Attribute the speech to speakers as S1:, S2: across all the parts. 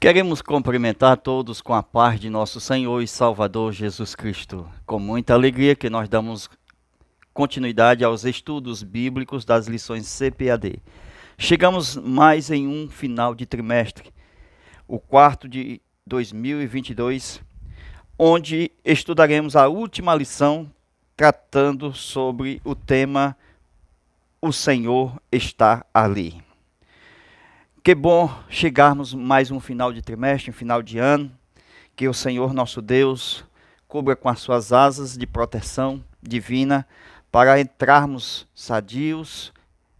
S1: Queremos cumprimentar todos com a paz de nosso Senhor e Salvador Jesus Cristo. Com muita alegria que nós damos continuidade aos estudos bíblicos das lições CPAD. Chegamos mais em um final de trimestre, o quarto de 2022, onde estudaremos a última lição tratando sobre o tema O Senhor está ali. Que bom chegarmos mais um final de trimestre, um final de ano, que o Senhor nosso Deus cubra com as suas asas de proteção divina para entrarmos sadios,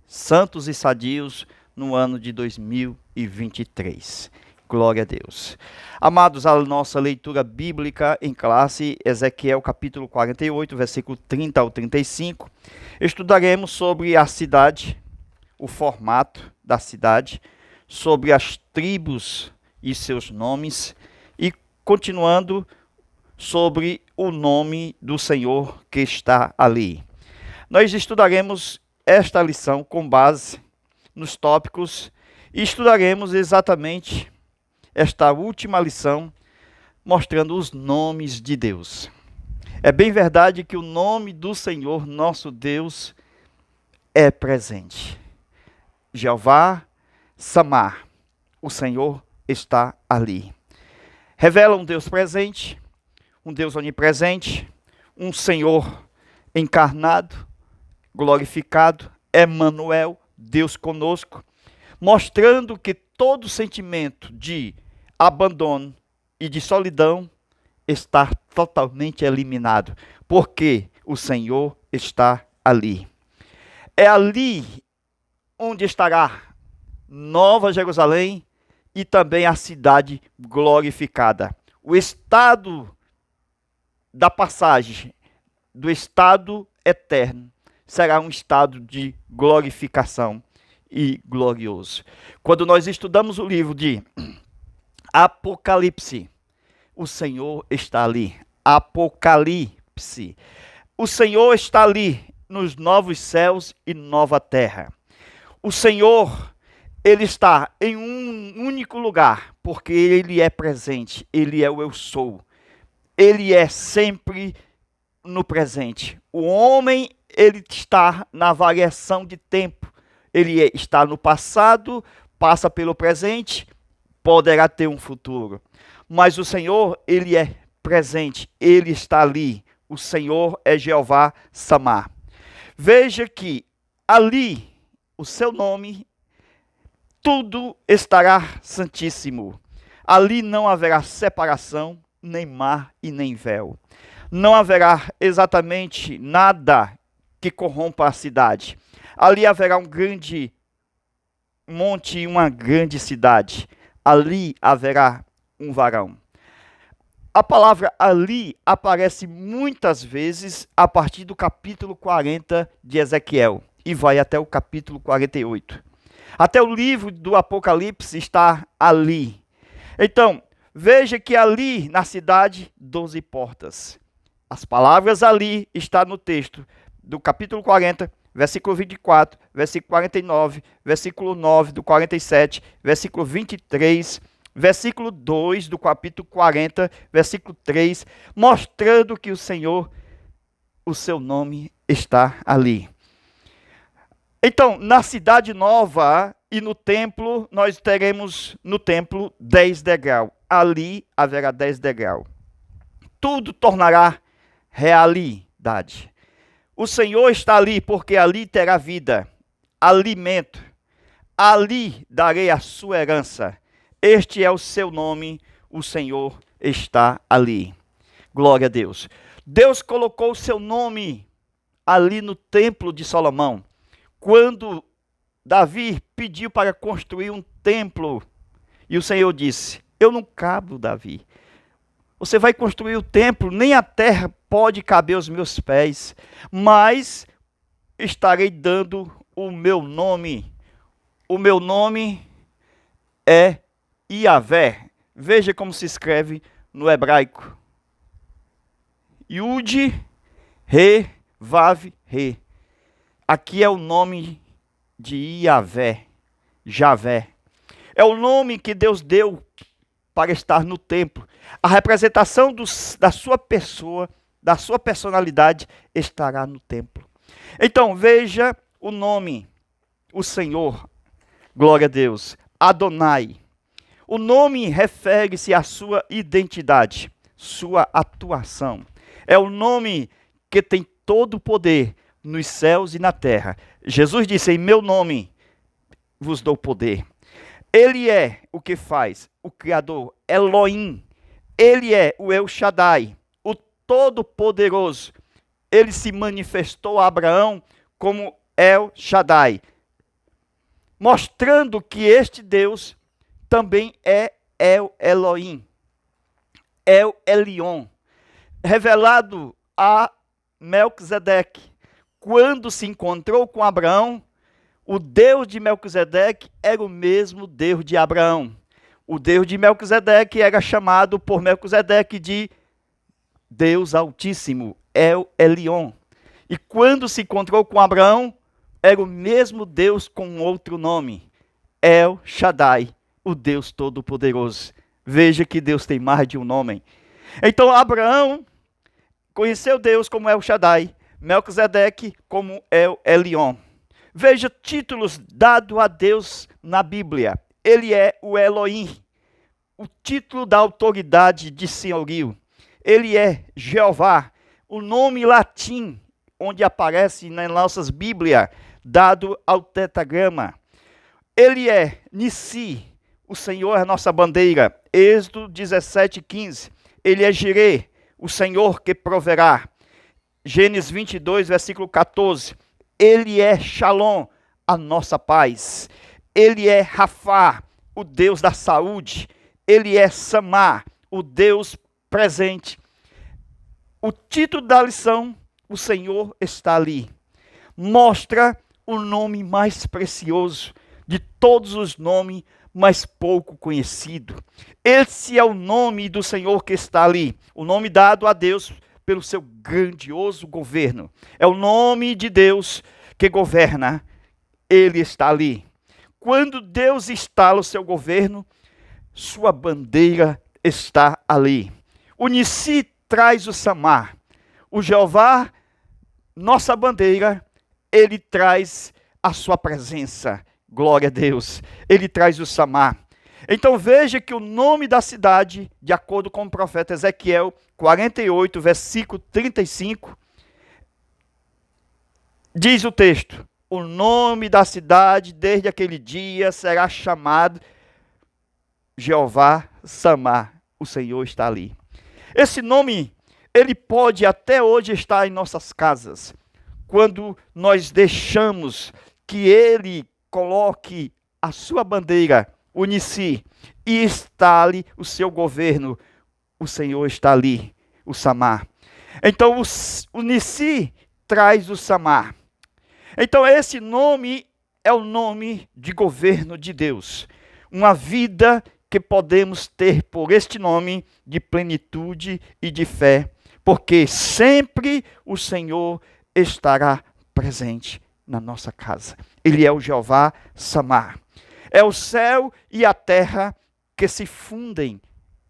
S1: santos e sadios no ano de 2023. Glória a Deus. Amados, a nossa leitura bíblica em classe, Ezequiel capítulo 48, versículo 30 ao 35, estudaremos sobre a cidade, o formato da cidade, sobre as tribos e seus nomes, e continuando sobre o nome do Senhor que está ali. Nós estudaremos esta lição com base nos tópicos e estudaremos exatamente esta última lição mostrando os nomes de Deus. É bem verdade que o nome do Senhor nosso Deus é presente. Jeová Samar, o Senhor está ali. Revela um Deus presente, um Deus onipresente, um Senhor encarnado, glorificado, Emanuel, Deus conosco, mostrando que todo sentimento de abandono e de solidão está totalmente eliminado, porque o Senhor está ali. É ali onde estará Nova Jerusalém e também a cidade glorificada. O estado da passagem do estado eterno será um estado de glorificação e glorioso. Quando nós estudamos o livro de Apocalipse, o Senhor está ali. Apocalipse. O Senhor está ali nos novos céus e nova terra. O Senhor, Ele está em um único lugar, porque Ele é presente, Ele é o eu sou. Ele é sempre no presente. O homem, ele está na variação de tempo. Ele está no passado, passa pelo presente, poderá ter um futuro. Mas o Senhor, Ele é presente, Ele está ali. O Senhor é Jeová Samar. Veja que ali, o seu nome, tudo estará santíssimo. Ali não haverá separação, nem mar e nem véu. Não haverá exatamente nada que corrompa a cidade. Ali haverá um grande monte e uma grande cidade. Ali haverá um varão. A palavra ali aparece muitas vezes a partir do capítulo 40 de Ezequiel e vai até o capítulo 48. Até o livro do Apocalipse está ali. Então, veja que ali na cidade, 12 portas. As palavras ali estão no texto do capítulo 40, versículo 24, versículo 49, versículo 9 do 47, versículo 23, versículo 2 do capítulo 40, versículo 3, mostrando que o Senhor, o seu nome está ali. Então, na cidade nova e no templo, nós teremos no templo 10 degraus. Ali haverá 10 degraus. Tudo tornará realidade. O Senhor está ali, porque ali terá vida, alimento. Ali darei a sua herança. Este é o seu nome, o Senhor está ali. Glória a Deus. Deus colocou o seu nome ali no templo de Salomão. Quando Davi pediu para construir um templo, e o Senhor disse: eu não cabo, Davi. Você vai construir o templo, nem a terra pode caber aos meus pés, mas estarei dando o meu nome. O meu nome é Iavé. Veja como se escreve no hebraico. Yud, Re, Vav, Re. Aqui é o nome de Iavé, Javé. É o nome que Deus deu para estar no templo. A representação da sua pessoa, da sua personalidade, estará no templo. Então veja o nome, o Senhor, glória a Deus, Adonai. O nome refere-se à sua identidade, sua atuação. É o nome que tem todo o poder nos céus e na terra. Jesus disse, em meu nome vos dou poder. Ele é o que faz, o Criador, Elohim. Ele é o El Shaddai, o Todo-Poderoso. Ele se manifestou a Abraão como El Shaddai, mostrando que este Deus também é El Elohim, El Elyon, revelado a Melquisedeque. Quando se encontrou com Abraão, o Deus de Melquisedeque era o mesmo Deus de Abraão. O Deus de Melquisedeque era chamado por Melquisedeque de Deus Altíssimo, El Elyon. E quando se encontrou com Abraão, era o mesmo Deus com outro nome, El Shaddai, o Deus Todo-Poderoso. Veja que Deus tem mais de um nome. Então Abraão conheceu Deus como El Shaddai, Melquisedeque como El Elyon. Veja títulos dados a Deus na Bíblia. Ele é o Elohim, o título da autoridade de senhorio. Ele é Jeová, o nome latim, onde aparece nas nossas Bíblias, dado ao tetragrama. Ele é Nissi, o Senhor é a nossa bandeira. Êxodo 17:15. Ele é Jireh, o Senhor que proverá. Gênesis 22, versículo 14. Ele é Shalom, a nossa paz. Ele é Rafá, o Deus da saúde. Ele é Samar, o Deus presente. O título da lição, o Senhor está ali, mostra o nome mais precioso de todos os nomes, mas pouco conhecido. Esse é o nome do Senhor que está ali, o nome dado a Deus pelo seu grandioso governo. É o nome de Deus que governa, ele está ali. Quando Deus instala o seu governo, sua bandeira está ali. O Nissi traz o Samar. O Jeová, nossa bandeira, ele traz a sua presença. Glória a Deus. Ele traz o Samar. Então veja que o nome da cidade, de acordo com o profeta Ezequiel 48, versículo 35, diz o texto: o nome da cidade desde aquele dia será chamado Jeová Samar. O Senhor está ali. Esse nome, ele pode até hoje estar em nossas casas, quando nós deixamos que ele coloque a sua bandeira, o Nissi, e instale o seu governo. O Senhor está ali, o Samar. Então o Nissi traz o Samar. Então esse nome é o nome de governo de Deus. Uma vida que podemos ter por este nome de plenitude e de fé, porque sempre o Senhor estará presente na nossa casa. Ele é o Jeová Samar. É o céu e a terra que se fundem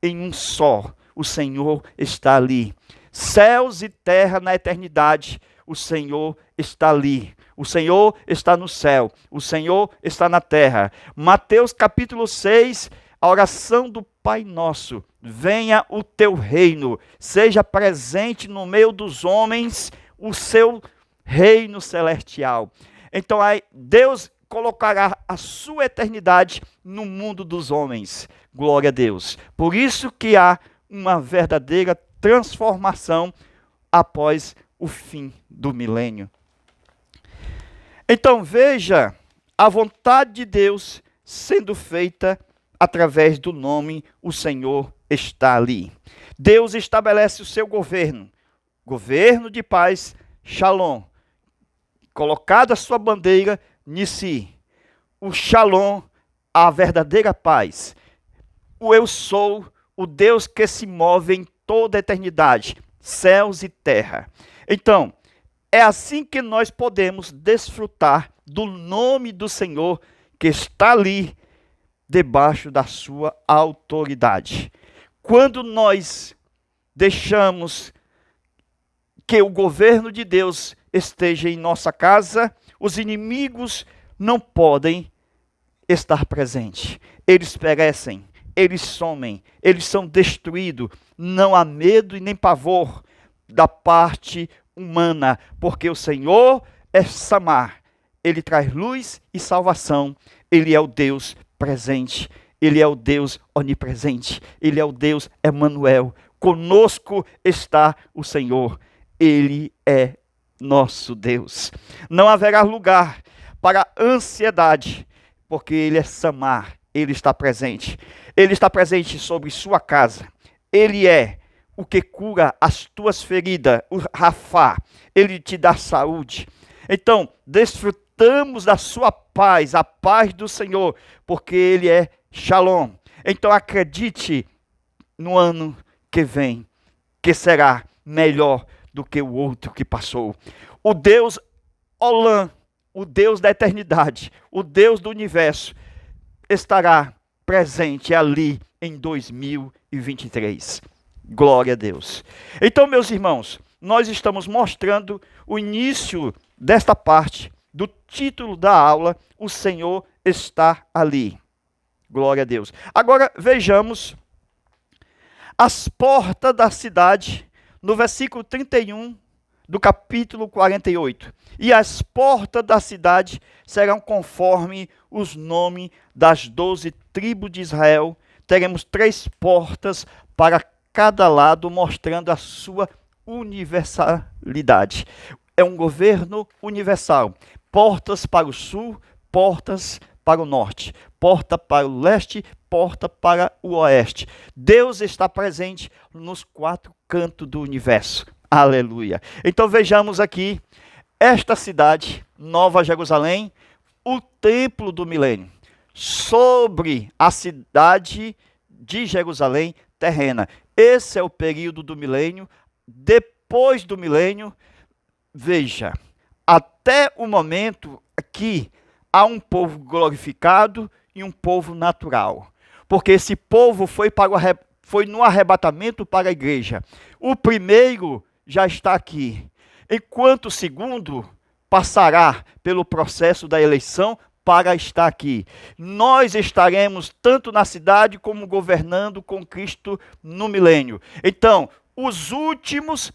S1: em um só. O Senhor está ali. Céus e terra na eternidade, o Senhor está ali. O Senhor está no céu. O Senhor está na terra. Mateus capítulo 6, a oração do Pai Nosso. Venha o teu reino. Seja presente no meio dos homens o seu reino celestial. Então aí Deus colocará a sua eternidade no mundo dos homens. Glória a Deus. Por isso que há uma verdadeira transformação após o fim do milênio. Então veja a vontade de Deus sendo feita através do nome o Senhor está ali. Deus estabelece o seu governo, governo de paz, Shalom. Colocada a sua bandeira, Nissi. O Shalom, a verdadeira paz. O eu sou, o Deus que se move em toda a eternidade, céus e terra. Então, é assim que nós podemos desfrutar do nome do Senhor que está ali, debaixo da sua autoridade. Quando nós deixamos que o governo de Deus esteja em nossa casa, os inimigos não podem estar presentes. Eles perecem, eles somem, eles são destruídos. Não há medo e nem pavor da parte humana, porque o Senhor é Samar. Ele traz luz e salvação. Ele é o Deus presente. Ele é o Deus onipresente. Ele é o Deus Emanuel. Conosco está o Senhor. Ele é nosso Deus. Não haverá lugar para ansiedade, porque Ele é Samar. Ele está presente. Ele está presente sobre sua casa. Ele é o que cura as tuas feridas, o Rafá. Ele te dá saúde. Então, desfrutamos da sua paz, a paz do Senhor, porque Ele é Shalom. Então, acredite no ano que vem, que será melhor do que o outro que passou. O Deus Olam, o Deus da eternidade, o Deus do universo, estará presente ali em 2023. Glória a Deus. Então, meus irmãos, nós estamos mostrando o início desta parte do título da aula, O Senhor está ali. Glória a Deus. Agora vejamos as portas da cidade, no versículo 31 do capítulo 48. E as portas da cidade serão conforme os nomes das 12 tribos de Israel. Teremos 3 portas para cada lado, mostrando a sua universalidade. É um governo universal. Portas para o sul, portas para o norte, porta para o leste, porta para o oeste. Deus está presente nos 4 cantos do universo. Aleluia. Então vejamos aqui esta cidade, Nova Jerusalém, o templo do milênio. Sobre a cidade de Jerusalém terrena. Esse é o período do milênio. Depois do milênio, veja, até o momento aqui há um povo glorificado e um povo natural. Porque esse povo foi no arrebatamento para a igreja. O primeiro já está aqui, enquanto o segundo passará pelo processo da eleição para estar aqui. Nós estaremos tanto na cidade como governando com Cristo no milênio. Então, os últimos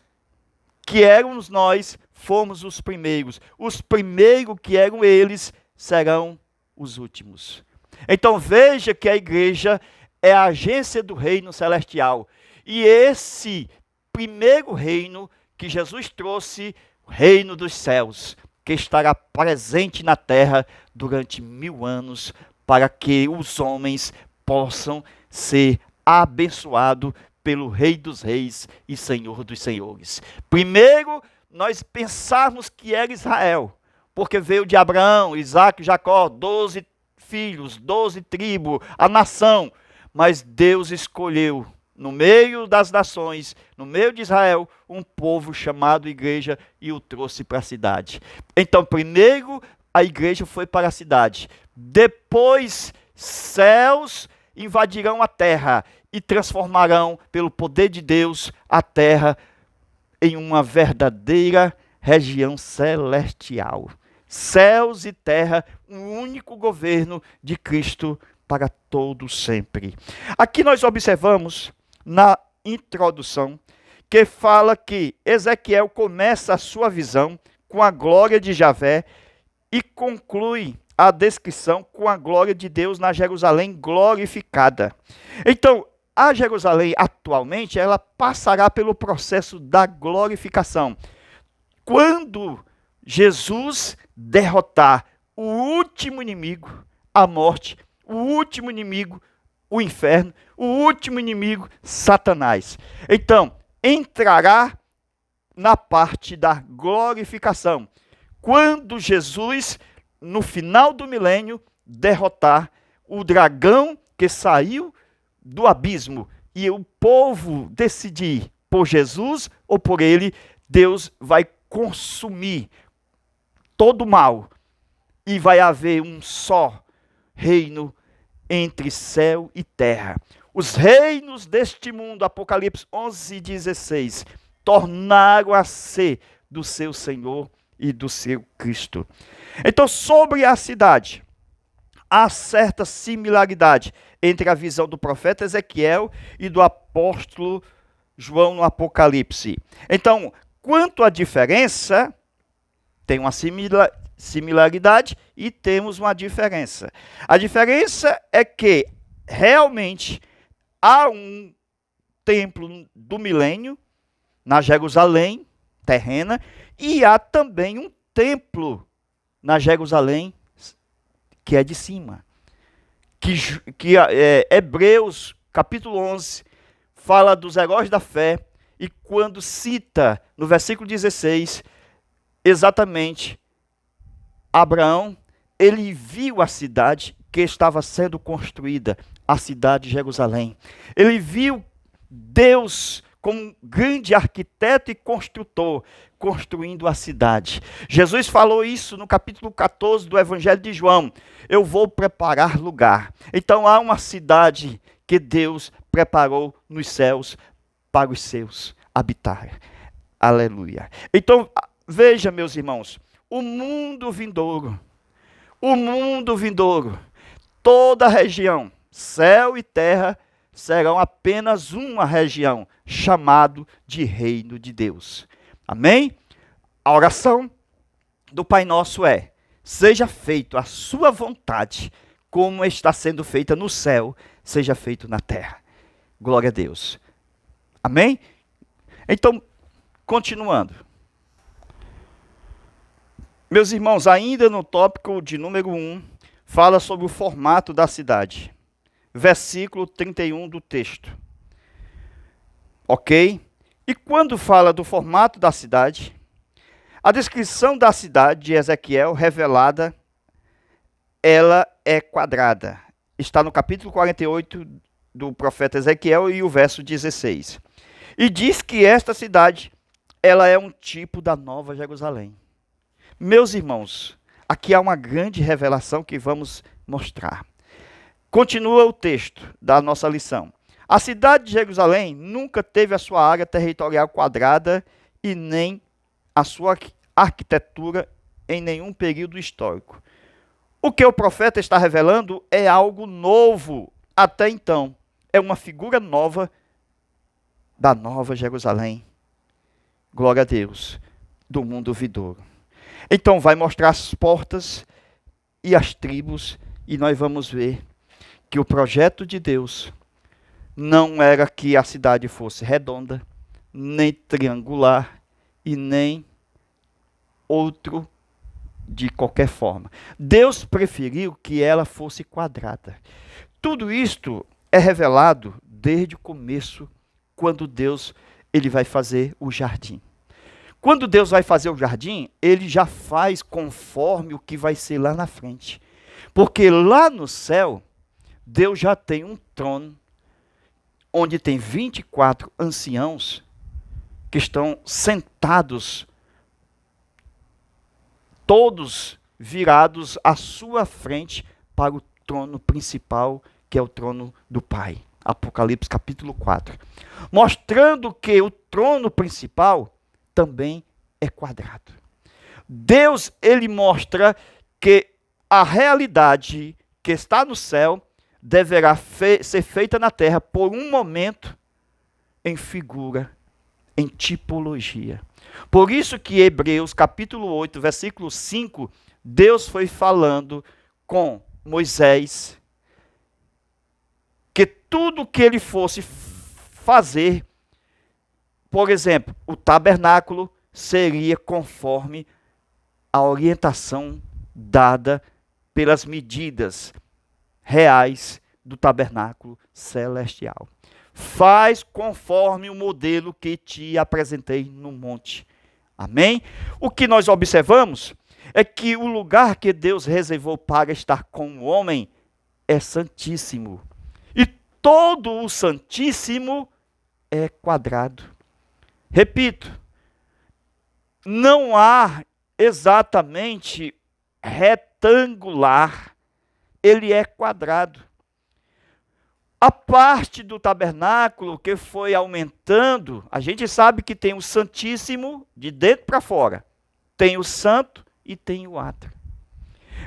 S1: que éramos nós, fomos os primeiros. Os primeiros que eram eles, serão os últimos. Então veja que a igreja é a agência do reino celestial. E esse primeiro reino que Jesus trouxe, o reino dos céus, que estará presente na terra durante 1000 anos, para que os homens possam ser abençoados pelo Rei dos Reis e Senhor dos Senhores. Primeiro, nós pensarmos que era Israel, porque veio de Abraão, Isaac e Jacó, 12 filhos, 12 tribos, a nação. Mas Deus escolheu, no meio das nações, no meio de Israel, um povo chamado igreja e o trouxe para a cidade. Então, primeiro a igreja foi para a cidade. Depois, céus invadirão a terra e transformarão, pelo poder de Deus, a terra em uma verdadeira região celestial. Céus e terra, um único governo de Cristo para todo sempre. Aqui nós observamos na introdução que fala que Ezequiel começa a sua visão com a glória de Javé e conclui a descrição com a glória de Deus na Jerusalém glorificada. Então, a Jerusalém atualmente, ela passará pelo processo da glorificação. Quando Jesus derrotar o último inimigo, a morte, o último inimigo, o inferno, o último inimigo, Satanás. Então, entrará na parte da glorificação. Quando Jesus, no final do milênio, derrotar o dragão que saiu do abismo e o povo decidir por Jesus ou por ele, Deus vai consumir todo o mal e vai haver um só reino entre céu e terra. Os reinos deste mundo, Apocalipse 11:16, tornaram a ser do seu Senhor e do seu Cristo. Então, sobre a cidade, há certa similaridade entre a visão do profeta Ezequiel e do apóstolo João no Apocalipse. Então, quanto à diferença, tem uma similaridade e temos uma diferença. A diferença é que realmente há um templo do milênio na Jerusalém terrena e há também um templo na Jerusalém que é de cima. Hebreus capítulo 11 fala dos heróis da fé e quando cita no versículo 16 exatamente Abraão, ele viu a cidade que estava sendo construída, a cidade de Jerusalém. Ele viu Deus como um grande arquiteto e construtor, construindo a cidade. Jesus falou isso no capítulo 14 do Evangelho de João. Eu vou preparar lugar. Então há uma cidade que Deus preparou nos céus para os seus habitar. Aleluia. Então, veja, meus irmãos, o mundo vindouro, toda a região, céu e terra, serão apenas uma região, chamado de reino de Deus. Amém? A oração do Pai Nosso é: seja feito a sua vontade, como está sendo feita no céu, seja feito na terra. Glória a Deus. Amém? Então, continuando. Meus irmãos, ainda no tópico de número 1, fala sobre o formato da cidade. Versículo 31 do texto. Ok? E quando fala do formato da cidade, a descrição da cidade de Ezequiel revelada, ela é quadrada. Está no capítulo 48 do profeta Ezequiel e o verso 16. E diz que esta cidade, ela é um tipo da Nova Jerusalém. Meus irmãos, aqui há uma grande revelação que vamos mostrar. Continua o texto da nossa lição. A cidade de Jerusalém nunca teve a sua área territorial quadrada e nem a sua arquitetura em nenhum período histórico. O que o profeta está revelando é algo novo até então. É uma figura nova da Nova Jerusalém. Glória a Deus, do mundo vindouro. Então vai mostrar as portas e as tribos e nós vamos ver que o projeto de Deus não era que a cidade fosse redonda, nem triangular e nem outro de qualquer forma. Deus preferiu que ela fosse quadrada. Tudo isto é revelado desde o começo, quando Deus ele vai fazer o jardim. Quando Deus vai fazer o jardim, ele já faz conforme o que vai ser lá na frente. Porque lá no céu, Deus já tem um trono, onde tem 24 anciãos que estão sentados, todos virados à sua frente para o trono principal, que é o trono do Pai. Apocalipse capítulo 4. Mostrando que o trono principal também é quadrado. Deus, ele mostra que a realidade que está no céu deverá ser feita na terra por um momento em figura, em tipologia. Por isso que Hebreus capítulo 8, versículo 5, Deus foi falando com Moisés que tudo que ele fosse fazer, por exemplo, o tabernáculo seria conforme a orientação dada pelas medidas reais do tabernáculo celestial. Faz conforme o modelo que te apresentei no monte. Amém? O que nós observamos é que o lugar que Deus reservou para estar com o homem é santíssimo. E todo o santíssimo é quadrado. Repito, não há exatamente retangular, ele é quadrado. A parte do tabernáculo que foi aumentando, a gente sabe que tem o Santíssimo de dentro para fora. Tem o Santo e tem o átrio.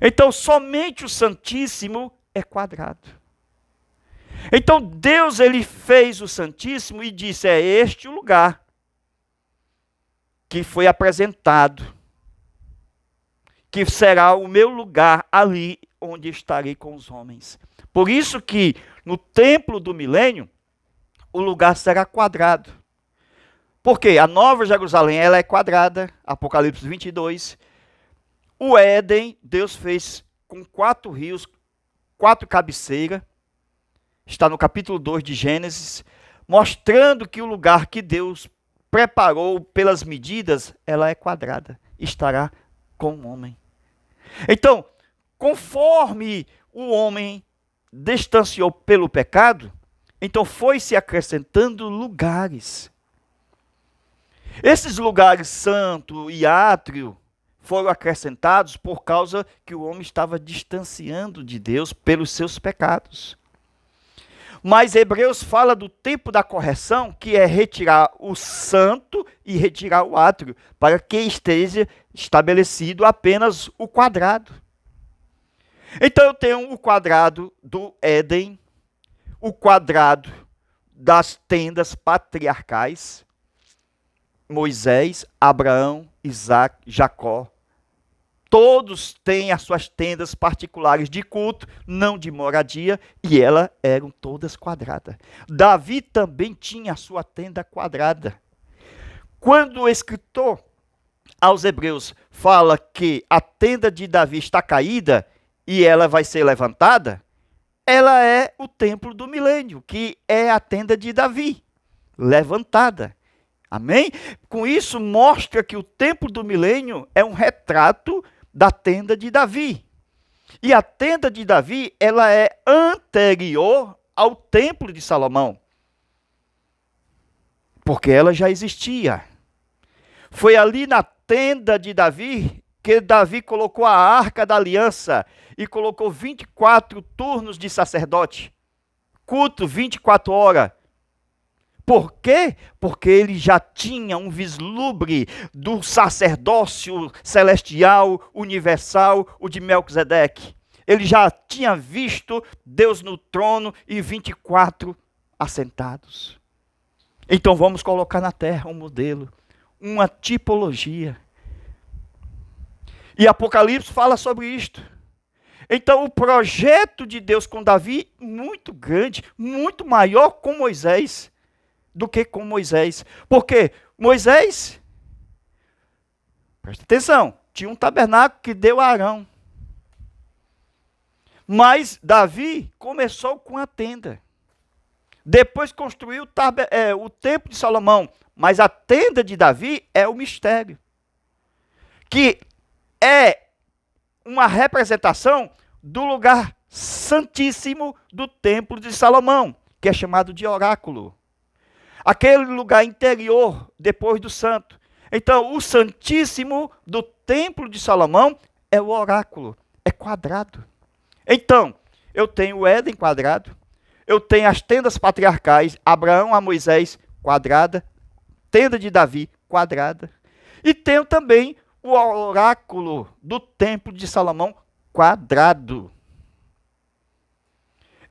S1: Então, somente o Santíssimo é quadrado. Então, Deus ele fez o Santíssimo e disse, é este o lugar que foi apresentado, que será o meu lugar ali onde estarei com os homens. Por isso que no templo do milênio, o lugar será quadrado. Porque a Nova Jerusalém ela é quadrada, Apocalipse 22. O Éden, Deus fez com 4 rios, 4 cabeceiras. Está no capítulo 2 de Gênesis, mostrando que o lugar que Deus preparou pelas medidas, ela é quadrada. Estará com o homem. Então, conforme o homem distanciou pelo pecado, então foi se acrescentando lugares. Esses lugares santo e átrio foram acrescentados por causa que o homem estava distanciando de Deus pelos seus pecados. Mas Hebreus fala do tempo da correção, que é retirar o santo e retirar o átrio, para que esteja estabelecido apenas o quadrado. Então eu tenho o quadrado do Éden, o quadrado das tendas patriarcais, Moisés, Abraão, Isaac, Jacó. Todos têm as suas tendas particulares de culto, não de moradia, e elas eram todas quadradas. Davi também tinha a sua tenda quadrada. Quando o escritor aos Hebreus fala que a tenda de Davi está caída e ela vai ser levantada, ela é o templo do milênio, que é a tenda de Davi, levantada. Amém? Com isso mostra que o templo do milênio é um retrato da tenda de Davi. E a tenda de Davi, ela é anterior ao templo de Salomão. Porque ela já existia. Foi ali na tenda de Davi que Davi colocou a arca da aliança e colocou 24 turnos de sacerdote. Culto 24 horas. Por quê? Porque ele já tinha um vislumbre do sacerdócio celestial, universal, o de Melquisedeque. Ele já tinha visto Deus no trono e 24 assentados. Então vamos colocar na terra um modelo, uma tipologia. E Apocalipse fala sobre isto. Então o projeto de Deus com Davi, muito grande, muito maior com Moisés, do que com Moisés. Porque Moisés, presta atenção, tinha um tabernáculo que deu a Arão. Mas Davi começou com a tenda. Depois construiu o templo de Salomão. Mas a tenda de Davi é o mistério. Que é uma representação do lugar santíssimo do templo de Salomão, que é chamado de oráculo. Aquele lugar interior, depois do santo. Então, o santíssimo do templo de Salomão é o oráculo, é quadrado. Então, eu tenho o Éden quadrado, eu tenho as tendas patriarcais, Abraão a Moisés, quadrada, tenda de Davi, quadrada. E tenho também o oráculo do templo de Salomão, quadrado.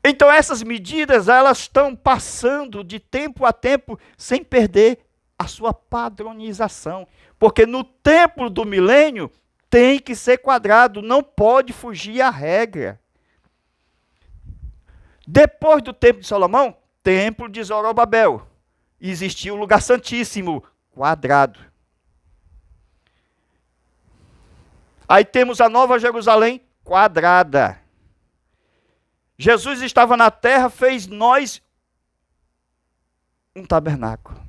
S1: Então essas medidas, elas estão passando de tempo a tempo sem perder a sua padronização. Porque no templo do milênio tem que ser quadrado, não pode fugir à regra. Depois do templo de Salomão, templo de Zorobabel. Existia o lugar santíssimo, quadrado. Aí temos a Nova Jerusalém, quadrada. Jesus estava na terra, fez nós um tabernáculo.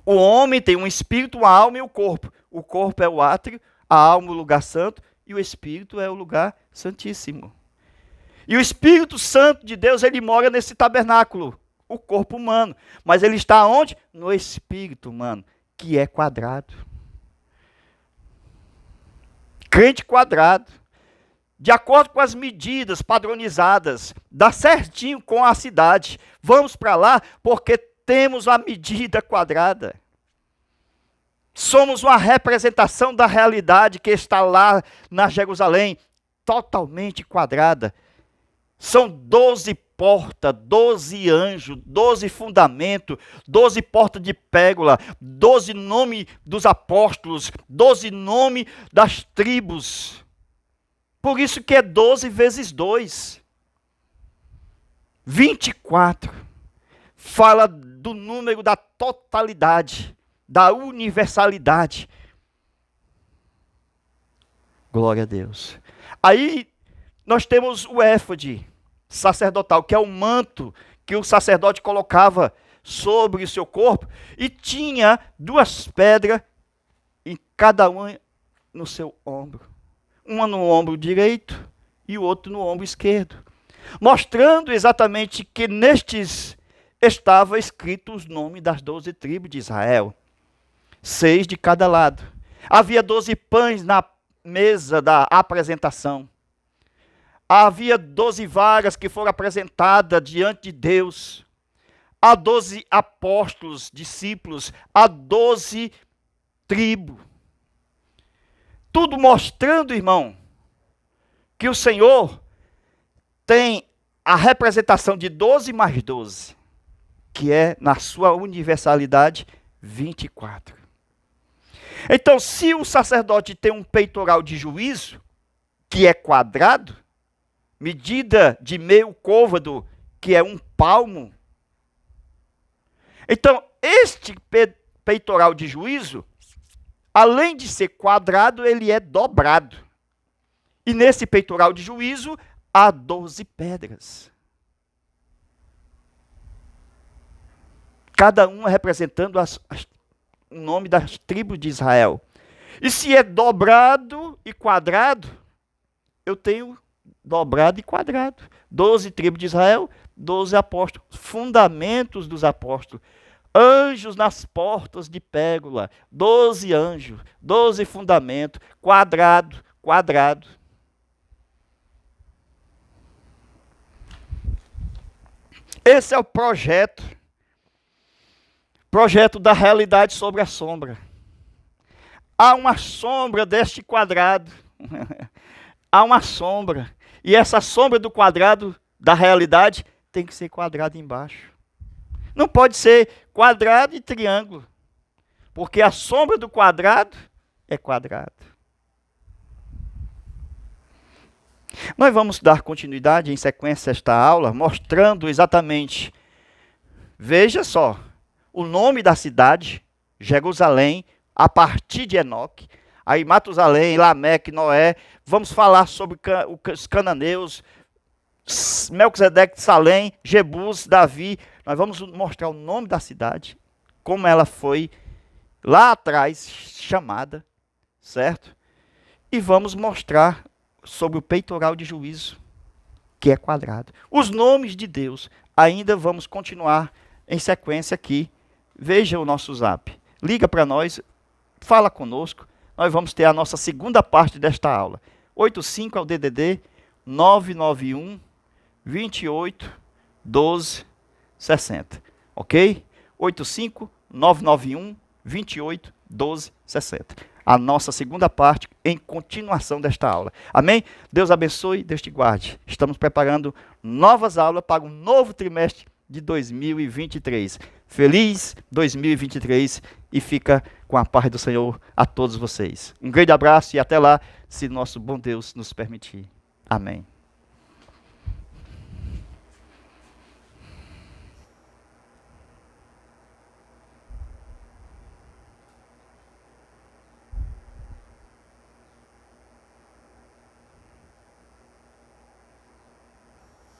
S1: O homem tem um espírito, uma alma e um corpo. O corpo é o átrio, a alma o lugar santo e o espírito é o lugar santíssimo. E o Espírito Santo de Deus, ele mora nesse tabernáculo, o corpo humano. Mas ele está onde? No espírito humano, que é quadrado. Crente quadrado. de acordo com as medidas padronizadas, dá certinho com a cidade. Vamos para lá porque temos a medida quadrada. Somos uma representação da realidade que está lá na Jerusalém, totalmente quadrada. São 12 portas, 12 anjos, 12 fundamentos, 12 portas de pérola, 12 nomes dos apóstolos, 12 nomes das tribos. Por isso que é 12 vezes 2. 24. Fala do número da totalidade, da universalidade. Glória a Deus. Aí nós temos o éfode sacerdotal, que é o manto que o sacerdote colocava sobre o seu corpo, e tinha 2 pedras em cada uma no seu ombro. Uma no ombro direito e o outro no ombro esquerdo. Mostrando exatamente que nestes estava escrito os nomes das 12 tribos de Israel. 6 de cada lado. Havia 12 pães na mesa da apresentação. Havia 12 varas que foram apresentadas diante de Deus. Há 12 apóstolos, discípulos. Há 12 tribos. Tudo mostrando, irmão, que o Senhor tem a representação de 12 mais 12, que é, na sua universalidade, 24. Então, se o sacerdote tem um peitoral de juízo, que é quadrado, medida de meio côvado, que é 1 palmo. Então, este peitoral de juízo, além de ser quadrado, ele é dobrado. E nesse peitoral de juízo, há 12 pedras. Cada uma representando o nome das tribos de Israel. E se é dobrado e quadrado, eu tenho dobrado e quadrado. 12 tribos de Israel, 12 apóstolos. Fundamentos dos apóstolos. Anjos nas portas de pérola. 12 anjos. 12 fundamentos. Quadrado, quadrado. Esse é o projeto. Projeto da realidade sobre a sombra. Há uma sombra deste quadrado. Há uma sombra. E essa sombra do quadrado da realidade tem que ser quadrada embaixo. Não pode ser quadrado e triângulo. Porque a sombra do quadrado é quadrado. Nós vamos dar continuidade em sequência a esta aula, mostrando exatamente, veja só, o nome da cidade, Jerusalém, a partir de Enoque, aí Matusalém, Lameque, Noé, vamos falar sobre os cananeus, Melquisedeque, Salém, Jebus, Davi. Nós vamos mostrar o nome da cidade, como ela foi lá atrás chamada, certo? E vamos mostrar sobre o peitoral de juízo, que é quadrado. Os nomes de Deus, ainda vamos continuar em sequência aqui. Veja o nosso zap. Liga para nós, fala conosco. Nós vamos ter a nossa segunda parte desta aula. 85 é o DDD 991 28 12 60. Ok? 85 991 28 12 60. A nossa segunda parte em continuação desta aula. Amém? Deus abençoe, Deus te guarde. Estamos preparando novas aulas para um novo trimestre de 2023. Feliz 2023 e fica com a paz do Senhor a todos vocês. Um grande abraço e até lá, se nosso bom Deus nos permitir. Amém.